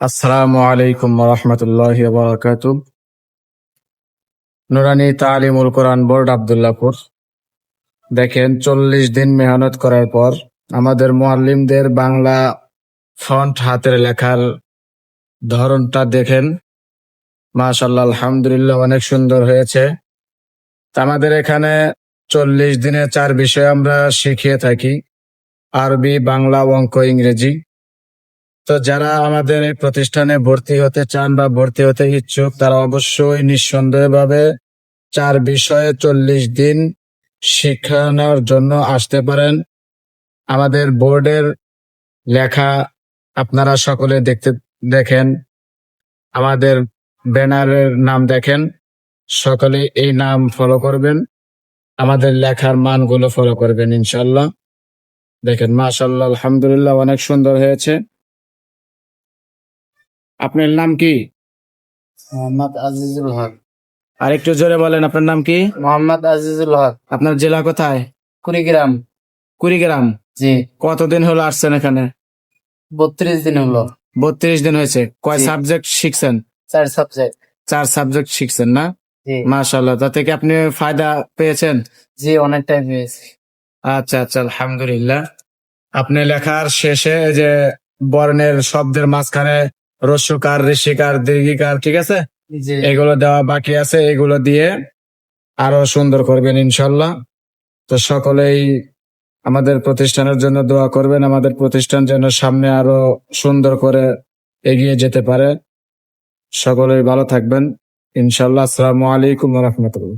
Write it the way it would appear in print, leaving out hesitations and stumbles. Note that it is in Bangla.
আসসালামু আলাইকুম রহমতুল্লাহি ওয়া বারাকাতুহু। নুরানি তালিমুল কোরআন বোর্ড আব্দুল্লাহপুর। দেখেন 40 দিন মেহনত করার পর আমাদের মুআল্লিমদের বাংলা ফন্ট হাতের লেখার ধরনটা দেখেন, মাশাআল্লাহ আলহামদুলিল্লাহ অনেক সুন্দর হয়েছে। তা আমাদের এখানে 40 দিনে 4 বিষয় আমরা শিখিয়ে থাকি: আরবি, বাংলা, অঙ্ক, ইংরেজি। তো যারা আমাদের এই প্রতিষ্ঠানে ভর্তি হতে চান বা ভর্তি হতে ইচ্ছুক, তারা অবশ্যই নিঃসন্দেহভাবে 4 বিষয়ে 40 দিন শিখানোর জন্য আসতে পারেন। আমাদের বোর্ডের লেখা আপনারা সকলে দেখেন, আমাদের ব্যানারের নাম দেখেন, সকলে এই নাম ফলো করবেন, আমাদের লেখার মানগুলো ফলো করবেন ইনশাল্লাহ। দেখেন মাশাআল্লাহ আলহামদুলিল্লাহ অনেক সুন্দর হয়েছে। আপনার নাম কি? মোহাম্মদ আজিজুল হক। আর একটু জোরে বলেন, আপনার নাম কি? মোহাম্মদ আজিজুল হক। আপনার জেলা কোথায়? কুড়িগ্রাম। কুড়িগ্রাম। জি। কতদিন হলো আসছেন এখানে? 32 দিন হলো। 32 দিন হয়েছে। কয় জি। সাবজেক্ট শিখছেন? 4 সাবজেক্ট। 4 সাবজেক্ট শিখছেন না? জি। মাশাআল্লাহ, তা থেকে আপনি ফায়দা পেয়েছেন? জি, অনেকটাই পেয়েছি। আচ্ছা আচ্ছা আলহামদুলিল্লাহ। আপনি লেখার শেষে এই যে বর্ণের শব্দের মাঝখানে রস্যকার, ঋষিকার, দীর্ঘিকার, ঠিক আছে, জি। এগুলো দেওয়া বাকি আছে, এগুলো দিয়ে আরো সুন্দর করবেন ইনশাল্লাহ। তো সকলেই আমাদের প্রতিষ্ঠানের জন্য দোয়া করবেন, আমাদের প্রতিষ্ঠান যেন সামনে আরো সুন্দর করে এগিয়ে যেতে পারে। সকলেই ভালো থাকবেন ইনশাল্লাহ। আসসালামু আলাইকুম ওয়া রাহমাতুল্লাহ।